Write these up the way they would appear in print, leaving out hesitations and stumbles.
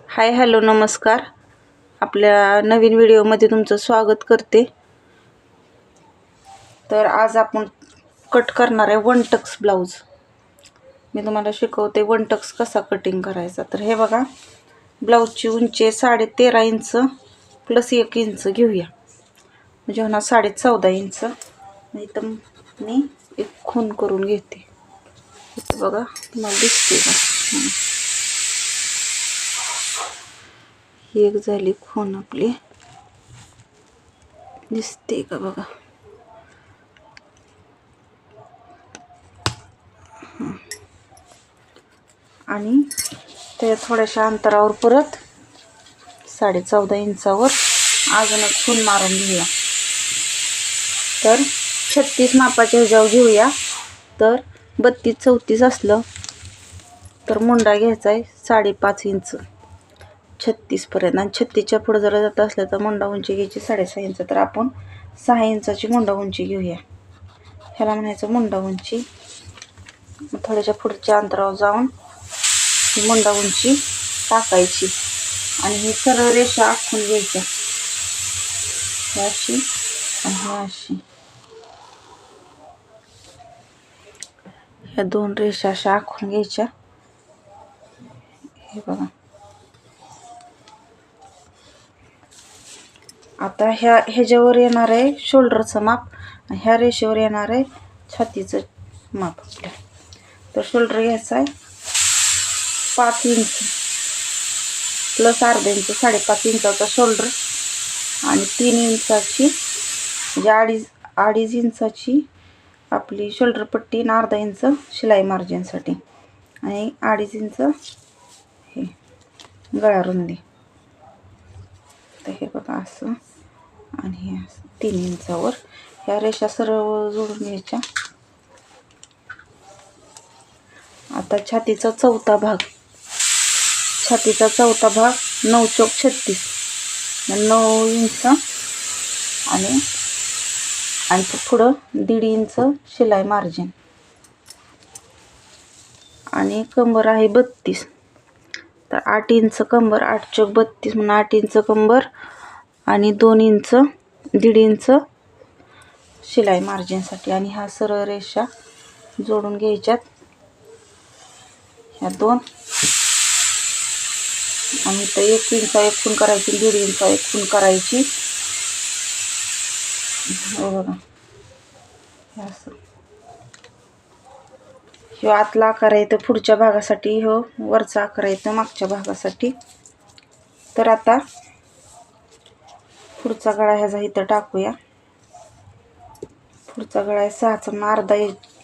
Hi hello नमस्कार. आपल्या नवीन व्हिडिओमध्ये तुमचं स्वागत करते. तर आज आपण कट करणार आहे वन टक्स ब्लाऊज. मी तुम्हाला शिकवते वन टक्स कसा कटिंग करायचा. तर हे बघा, ब्लाऊजची उंची 13.5 इंच प्लस 1 इंच घेऊया, म्हणजे होणार 14.5 इंच. इथं मी एक खून करून घेते. इथं बघा, तुम्हाला दिसते का? एक झाली खून आपली, दिसते का बघा. आणि ते थोड्याशा अंतरावर परत 14.5 इंचावर अजून एक खून मारून घेऊया. तर 36 मापाच्या ह्याच्यावर घेऊया. तर 32-34 असलं तर मुंडा घ्यायचा आहे 5.5 इंच 36 पर्यंत, आणि 36च्या पुढे जर जात असलं तर मुंडा उंची घ्यायची 6.5 इंच. तर आपण 6 इंचाची मुंडा उंची घेऊया. ह्याला म्हणायचं मुंडा उंची. थोड्याशा पुढच्या अंतरावर जाऊन ही मुंडा उंची टाकायची आणि ही सरळ रेषा आखून घ्यायच्या, ही अशी आणि ही अशी. ह्या दोन रेषा अशा आखून घ्यायच्या. हे बघा, आता ह्याच्यावर येणार आहे शोल्डरचं माप, ह्या रेषेवर येणार आहे छातीचं माप आपल्या. तर शोल्डर घ्यायचा आहे 5 इंच प्लस अर्धा इंच, 5.5 इंचाचा शोल्डर, आणि 3 इंचाची म्हणजे अडीच इंचाची आपली शोल्डर पट्टी, आणि अर्धा इंच शिलाई मार्जिनसाठी, आणि 2.5 इंच हे गळा रुंदी. तर हे बघा असं, आणि हे असं 3 इंचावर ह्या रेषा सरळ जोडून घ्यायच्या. आता छातीचा चौथा भाग 9 चौक 36, 9 इंच, आणि पुढं 1.5 इंच शिलाई मार्जिन, आणि कंबर आहे 32. तर 8 इंच कंबर, 8 चौक 32 म्हणून 8 इंच कंबर, आणि 2 इंच 1.5 इंच शिलाई मार्जिनसाठी. आणि ह्या सरळ रेषा जोडून घ्यायच्यात ह्या दोन, आणि इथं 1 इंच एक खूण करायची, 1.5 इंच एक खूण करायची. बघा असं. ह्यो आतला आकार आहे तर पुढच्या भागासाठी, ह्यो वरचा आकार आहे तर मागच्या भागासाठी. तर आता पुढचा गळा ह्याचा इथं टाकूया. पुढचा गळा आहे 6चा म्हणून अर्धा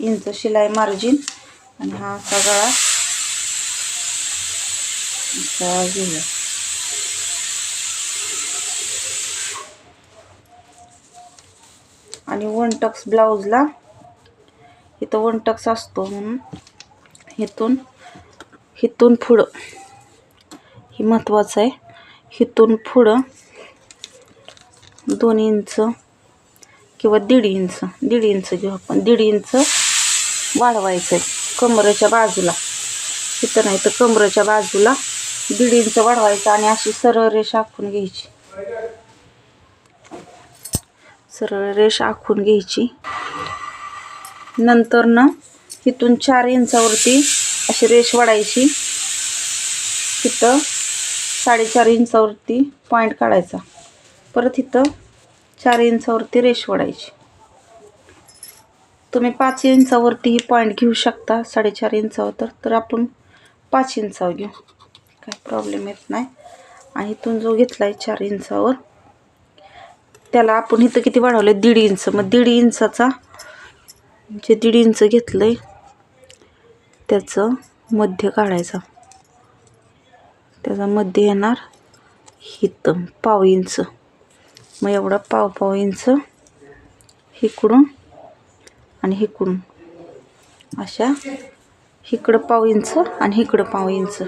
इंच शिलाई मार्जिन, आणि हा असा गळा घेऊया. आणि वन टक्स ब्लाऊजला इथं वन टक्स असतो म्हणून इथून पुढं हे महत्त्वाचं आहे. इथून पुढं 2 इंच किंवा 1.5 इंच घेऊ आपण. 1.5 इंच वाढवायचं आहे कमरेच्या बाजूला. इथं नाही तर कमरेच्या बाजूला 1.5 इंच वाढवायचं, आणि अशी सरळ रेषा आखून घ्यायची. सरळ रेषा आखून घ्यायची. नंतर ना इथून 4 इंचावरती अशी रेष वाढायची. इथं 4.5 इंचावरती पॉईंट काढायचा. परत इथं 4 इंचावरती रेष वाढायची. तुम्ही 5 इंचावरती ही पॉईंट घेऊ शकता 4.5 इंचावर. तर आपण 5 इंचावर घेऊ, काय प्रॉब्लेम येत नाही. आणि इथून जो घेतला आहे 4 इंचावर, त्याला आपण इथं किती वाढवलं 1.5 इंच. मग 1.5 इंचाचा जे 1.5 इंच घेतलं आहे त्याचं मध्य काढायचं. त्याचा मध्य येणार इथं 1/2 इंच. मग एवढा 1/2 इंच इकडून आणि इकडून अशा, इकडं 1/2 इंच आणि इकडं 1/2 इंच,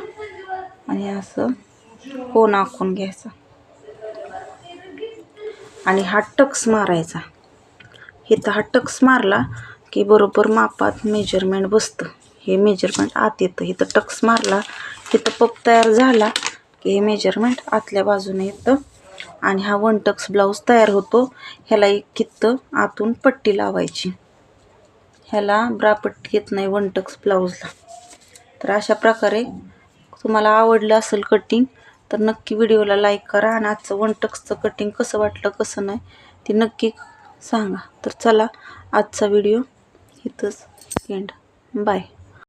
आणि असं कोन आखून घ्यायचा. आणि हा टक्स मारायचा. इथं हा टक्स मारला की बरोबर मापात मेजरमेंट बसतं. हे मेजरमेंट आत येतं. इथं टक्स मारला, इथं पप तयार झाला की हे मेजरमेंट आतल्या बाजूने येतं आणि हा 1 टक्स ब्लाऊज तयार होतो. ह्याला एक कित्त आतून पट्टी लावायची. ह्याला ब्रापट्टी येत नाही 1 टक्स ब्लाऊजला. तर अशा प्रकारे तुम्हाला आवडलं असेल कटिंग तर नक्की व्हिडिओला लाईक करा आणि आजचं 1 टक्सचं कटिंग कसं वाटलं कसं नाही ते नक्की सांगा. तर चला आजचा व्हिडिओ इथंच एंड. बाय.